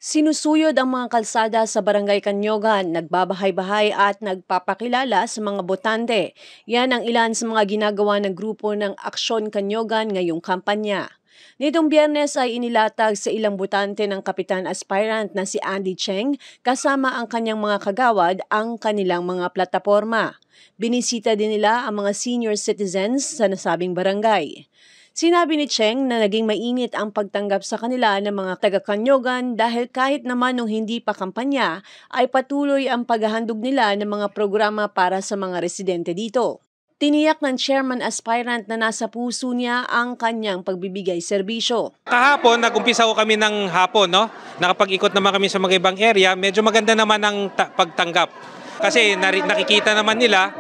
Sinusuyod ang mga kalsada sa Barangay Kanyogan, nagbabahay-bahay at nagpapakilala sa mga botante. Yan ang ilan sa mga ginagawa ng grupo ng Aksyon Kanyogan ngayong kampanya. Nitong Biyernes ay inilatag sa ilang botante ng kapitan aspirant na si Andy Cheng kasama ang kanyang mga kagawad ang kanilang mga plataporma. Binisita din nila ang mga senior citizens sa nasabing barangay. Sinabi ni Cheng na naging mainit ang pagtanggap sa kanila ng mga taga-Kanyogan dahil kahit naman nung hindi pa kampanya ay patuloy ang paghahandog nila ng mga programa para sa mga residente dito. Tiniyak ng chairman aspirant na nasa puso niya ang kanyang pagbibigay serbisyo. Kahapon, nag-umpisa ko kami ng hapon, no? Nakapag-ikot naman kami sa mga ibang area. Medyo maganda naman ang pagtanggap. Kasi nakikita naman nila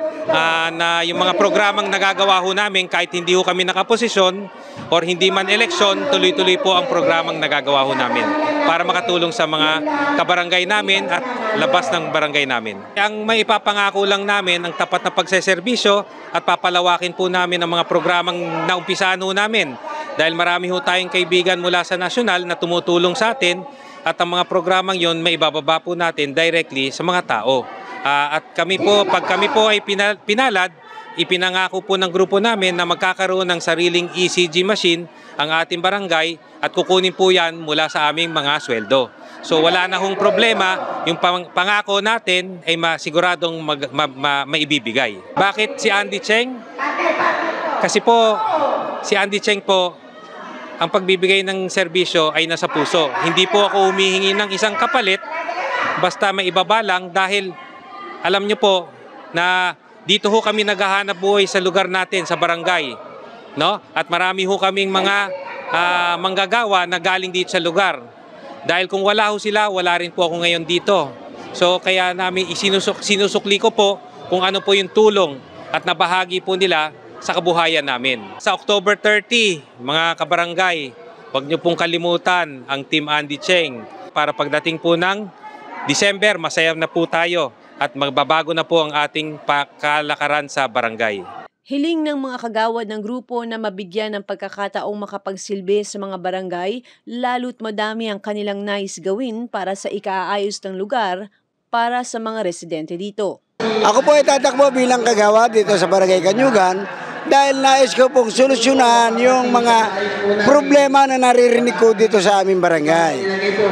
na yung mga programang nagagawa ho namin kahit hindi ho kami nakaposisyon or hindi man eleksyon, tuloy-tuloy po ang programang nagagawa ho namin para makatulong sa mga kabarangay namin at labas ng barangay namin. Ang may ipapangako lang namin ang tapat na pagseserbisyo at papalawakin po namin ang mga programang naumpisaan ho namin dahil marami ho tayong kaibigan mula sa nasyonal na tumutulong sa atin at ang mga programang yon may ibababa po natin directly sa mga tao. At kami po, pag kami po ay pinalad, ipinangako po ng grupo namin na magkakaroon ng sariling ECG machine ang ating barangay at kukunin po yan mula sa aming mga sweldo. So wala na hong problema, yung pangako natin ay masiguradong maibibigay. Bakit si Andy Cheng? Kasi po, si Andy Cheng po, ang pagbibigay ng serbisyo ay nasa puso. Hindi po ako humihingi ng isang kapalit, basta may ibaba lang dahil alam nyo po na dito ho kami naghahanap buhay sa lugar natin, sa barangay. No? At marami ho kaming mga manggagawa na galing dito sa lugar. Dahil kung wala ho sila, wala rin po ako ngayon dito. So kaya namin sinusukli ko po kung ano po yung tulong at nabahagi po nila sa kabuhayan namin. Sa October 30, mga kabarangay, huwag nyo pong kalimutan ang Team Andy Cheng para pagdating po ng December, masaya na po tayo at magbabago na po ang ating kalakaran sa barangay. Hiling ng mga kagawad ng grupo na mabigyan ng pagkakataong makapagsilbi sa mga barangay, lalo't madami ang kanilang nais gawin para sa ikaayos ng lugar para sa mga residente dito. Ako po ay tatakbo bilang kagawad dito sa Barangay Kanyogan dahil nais ko pong solusyonan yung mga problema na naririnig ko dito sa aming barangay.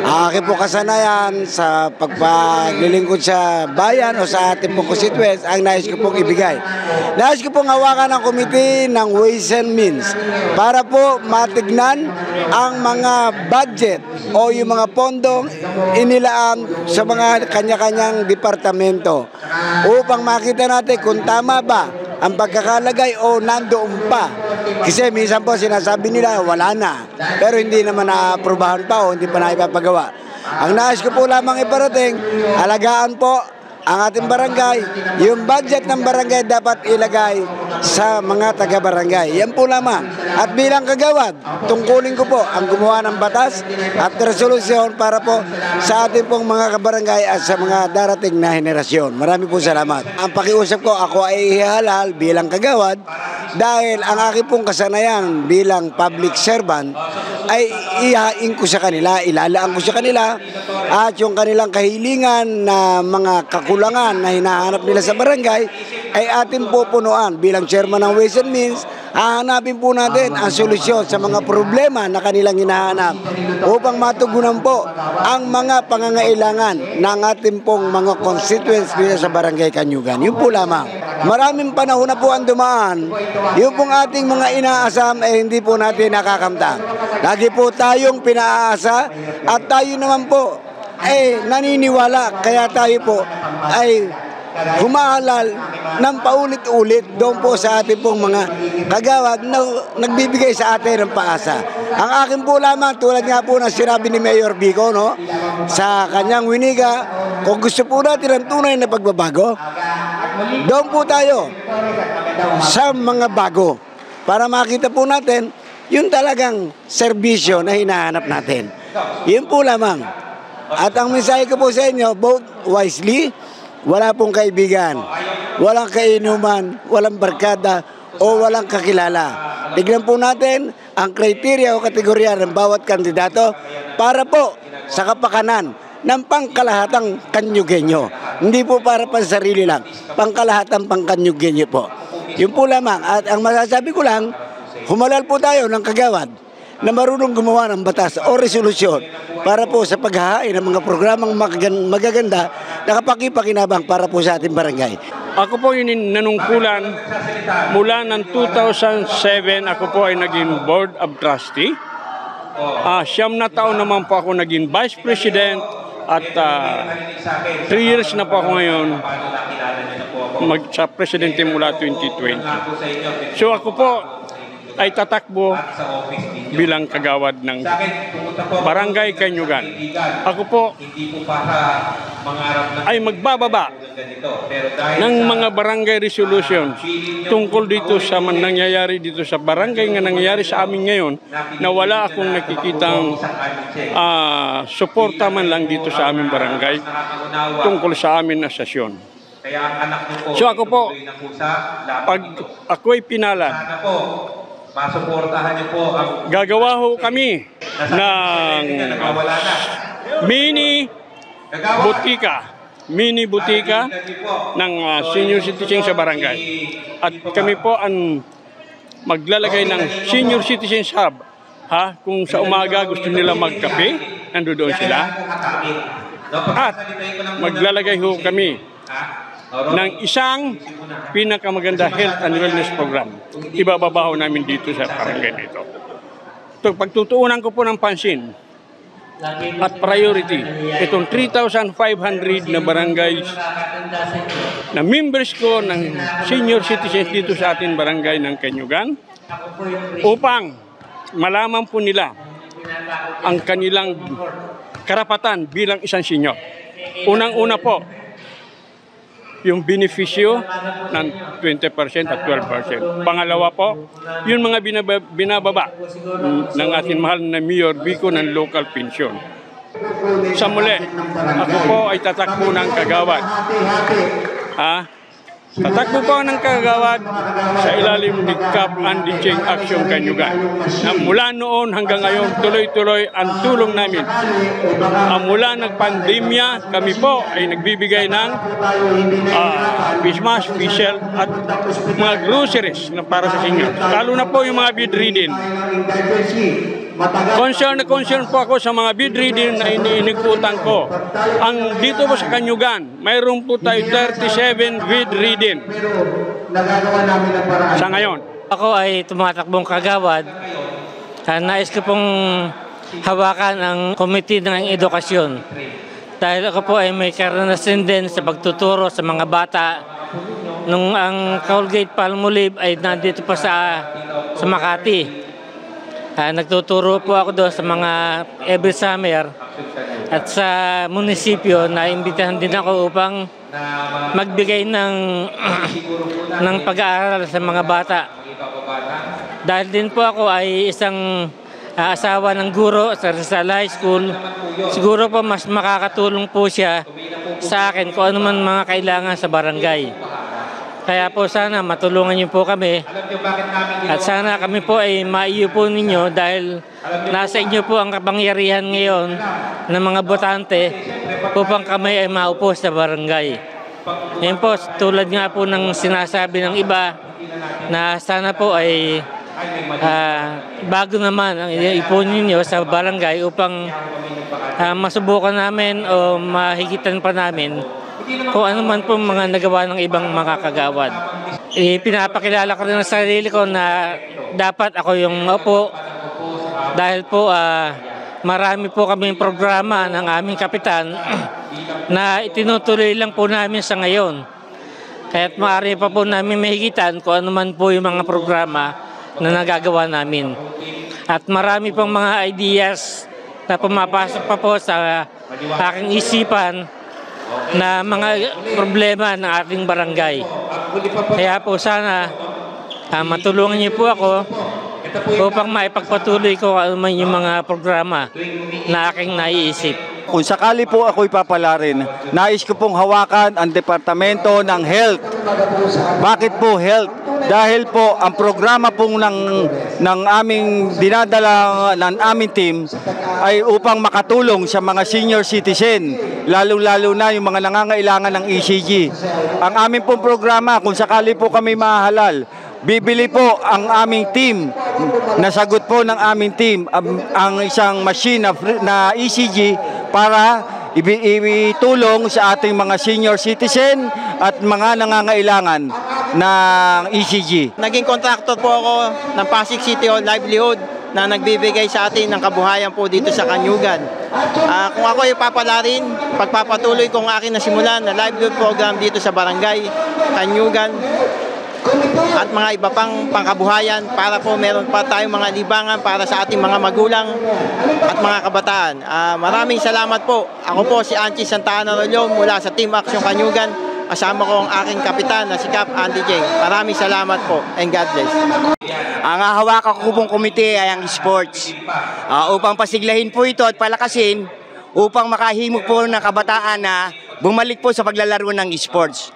Ang aking po kasanayan sa pagpaglilingkod sa bayan o sa ating pong constituents, ang nais ko pong ibigay. Nais ko pong hawakan ng komite ng Ways and Means para po matignan ang mga budget o yung mga pondong inilaan sa mga kanya-kanyang departamento upang makita natin kung tama ba ang pagkakalagay o nandoon pa. Kasi minsan po sinasabi nila wala na, pero hindi naman na-aprobahan pa o hindi pa naipapagawa. Ang nais ko po lamang iparating, alagaan po ang ating barangay, yung budget ng barangay dapat ilagay sa mga taga-barangay. Yan po lamang. At bilang kagawad, tungkulin ko po ang gumawa ng batas at resolusyon para po sa ating pong mga kabarangay at sa mga darating na henerasyon. Marami po salamat. Ang pakiusap ko, ako ay ihalal bilang kagawad dahil ang aking pong kasanayan bilang public servant ay ihain ko sa kanila, ilalaan ko sa kanila at yung kanilang kahilingan na mga kakulangan na hinahanap nila sa barangay ay atin po punuan bilang chairman ng Ways and Means. Hahanapin po natin ang solusyon sa mga problema na kanilang hinahanap upang matugunan po ang mga pangangailangan ng ating pong mga constituents dito sa Barangay Kanyogan. Yun po lamang. Maraming panahon na po ang dumaan. Yung pong ating mga inaasam ay hindi po natin nakakamta. Lagi po tayong pinaasa at tayo naman po ay naniniwala kaya tayo po ay humaalal ng paulit-ulit doon po sa ating pong mga kagawad na nagbibigay sa atin ng paasa. Ang akin po lamang, tulad nga po ng sinabi ni Mayor Vico, no, sa kanyang winiga, kung gusto po natin ang tunay na pagbabago, doon po tayo sa mga bago para makita po natin yung talagang serbisyo na hinahanap natin. Yun po lamang. At ang mensahe ko po sa inyo, vote wisely. Wala pong kaibigan, walang kainuman, walang barkada o walang kakilala. Tignan po natin ang kriteria o kategorya ng bawat kandidato para po sa kapakanan ng pangkalahatang Kanyugenyo. Hindi po para pansarili lang, pangkalahatang pangkanyugenyo po. Yun po lamang. At ang masasabi ko lang, humalal po tayo ng kagawad na marunong gumawa ng batas o resolusyon para po sa paghahain ng mga programang magaganda na kapakipakinabang para po sa ating barangay. Ako po yung nanungkulan mula ng 2007, ako po ay naging Board of Trustee. 9 na taon naman po ako naging Vice President at 3 years na po ako ngayon sa Presidente mula 2020. So ako po ay tatakbo bilang kagawad ng Barangay Kanyugan. Ako po ay magbababa ng mga barangay resolution tungkol dito sa nangyayari dito sa barangay nga nangyayari sa amin ngayon na wala akong nakikitang suporta man lang dito sa aming barangay tungkol sa amin na sesyon. So ako po, pag ako'y pinalad, masuportahan niyo po ang gagawa ho kami ng mini butika ng senior citizen sa barangay. At kami po ang maglalagay ng senior citizens hub. Kung sa umaga gusto nila magkape, nandoon sila. At maglalagay ho kami ng isang pinakamaganda health and wellness program. Ibababaho namin dito sa barangay dito. So, pagtutuunan ko po ng pansin at priority, itong 3,500 na barangay na members ko ng senior citizens dito sa ating barangay ng Kanyugan upang malaman po nila ang kanilang karapatan bilang isang senior. Unang-una po, yung benepisyo ng 20% at 12%. Pangalawa po, yung mga binababa ng ating mahal na Mayor Vico ng local pension. Sa muli, ako po ay tatakbo ng kagawad. Tatakbo po ng kagawad sa ilalim ni Cap and Cheng Action Kanyugan. Na mula noon hanggang ngayon, tuloy-tuloy ang tulong namin. Mula nagpandemya, kami po ay nagbibigay ng face mask, face shield at mga groceries na para sa senior. Lalo na po yung mga bedridden. Concern po ako sa mga bedridden na iniikutan ko. Ang dito po sa Kanyugan, mayroon po tayo 37 bedridden sa ngayon. Ako ay tumatakbong kagawad. Nais ko pong hawakan ang Committee ng Edukasyon. Dahil ako po ay may karanasan din sa pagtuturo sa mga bata. Nung ang Colgate-Palmolive ay nandito pa sa Makati. Nagtuturo po ako doon sa mga every summer at sa munisipyo na imbitahan din ako upang magbigay ng pag-aaral sa mga bata. Dahil din po ako ay isang asawa ng guro sa Rizal High School, siguro po mas makakatulong po siya sa akin kung ano man mga kailangan sa barangay. Kaya po sana matulungan niyo po kami at sana kami po ay maiyo po ninyo dahil nasa inyo po ang kapangyarihan ngayon ng mga botante upang kami ay maupo sa barangay. Ngayon po, tulad nga po ng sinasabi ng iba na sana po ay bago naman ang ipunin ninyo sa barangay upang masubukan namin o mahigitan pa namin kung ano man po mga nagawa ng ibang mga kagawad. Pinapakilala ko rin sa sarili ko na dapat ako yung maupo dahil po marami po kaming programa ng aming kapitan na itinutuloy lang po namin sa ngayon. Kaya't maaari pa po namin mahigitan kung ano man po yung mga programa na nagagawa namin. At marami pong mga ideas na pumapasok pa po sa aking isipan na mga problema ng ating barangay. Kaya po sana matulungan niyo po ako upang maipagpatuloy ko ano man yung mga programa na aking naiisip. Kung sakali po ako'y papalarin, nais ko pong hawakan ang Departamento ng Health. Bakit po health? Dahil po ang programa pong ng ng aming dinadala ng aming team ay upang makatulong sa mga senior citizen, lalo-lalo na yung mga nangangailangan ng ECG. Ang aming pong programa, kung sakali po kami mahalal, bibili po ang aming team, nasagot po ng aming team ang isang machine na ECG para itulong sa ating mga senior citizen at mga nangangailangan ng ECG. Naging contractor po ako ng Pasig City Hall Livelihood na nagbibigay sa atin ng kabuhayan po dito sa Kanyugan. Kung ako ay papalarin, pagpapatuloy kong akin nasimulan na livelihood program dito sa Barangay Kanyugan at mga iba pang pangkabuhayan para po meron pa tayong mga libangan para sa ating mga magulang at mga kabataan. Maraming salamat po. Ako po si Anchi Santa Ana Rollo mula sa Team Action Kanyugan. Kasama ko ang aking kapitan na si Cap Andy J. Maraming salamat po and God bless. Ang hahawakan ko pong komite ay ang sports. Upang pasiglahin po ito at palakasin upang makahimok po ng kabataan na bumalik po sa paglalaro ng sports.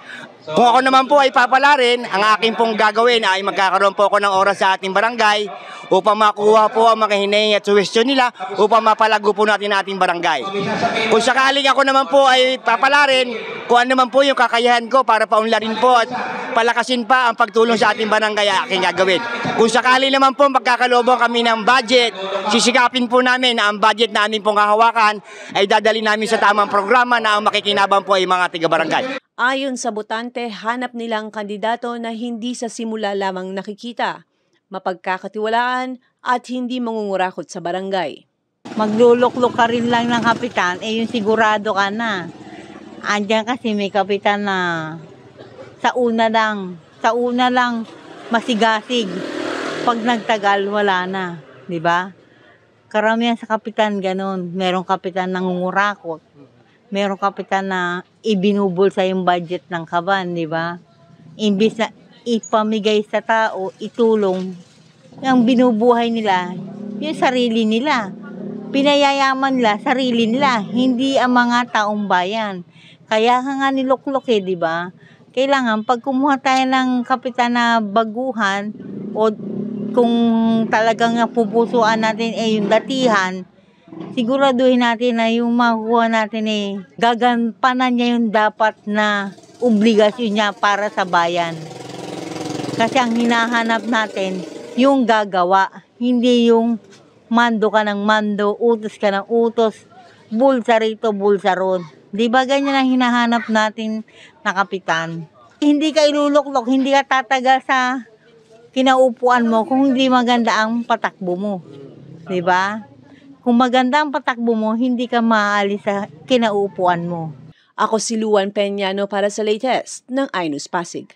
Kung ako naman po ay papalarin, ang aking pong gagawin ay magkakaroon po ako ng oras sa ating barangay upang makuha po ang mga hinaing at suwestyon nila upang mapalago po natin ating barangay. Kung sakaling ako naman po ay papalarin, kung ano naman po yung kakayahan ko para paunlarin po at palakasin pa ang pagtulong sa ating barangay ay aking gagawin. Kung sakali naman po magkakalobong kami ng budget, sisikapin po namin na ang budget na aming pong kahawakan ay dadali namin sa tamang programa na ang makikinabang po ay mga tiga-barangay. Ayon sa botante, hanap nilang kandidato na hindi sa simula lamang nakikita, mapagkakatiwalaan at hindi mangungurakot sa barangay. Magluluklok ka rin lang ng kapitan, yung sigurado ka na. Andiyan kasi may kapitan na sa una lang masigasig. Pag nagtagal, wala na, di ba? Karamihan sa kapitan ganun, merong kapitan nangungurakot. Merong kapitan na ibinubol sa yung budget ng kaban, di ba? Imbis na ipamigay sa tao, itulong, ang binubuhay nila, yung sarili nila. Pinayayaman nila, sarili nila, hindi ang mga taong bayan. Kaya nga niluklok di ba? Kailangan, pag kumuha tayo ng kapitan na baguhan, o kung talagang pupusuan natin yung datihan, siguraduhin natin na yung makuha natin gagampanan niya yung dapat na obligasyon niya para sa bayan. Kasi ang hinahanap natin, yung gagawa, hindi yung mando ka ng mando, utos ka ng utos, bulsa rito, bulsa ron. Di ba ganyan ang hinahanap natin na kapitan? Hindi ka iluluklok, hindi ka tatagal sa kinaupuan mo kung hindi maganda ang patakbo mo. Di ba? Kung maganda ang patakbo mo, hindi ka maaalis sa kinaupuan mo. Ako si Luan Peñano para sa latest ng iNews Pasig.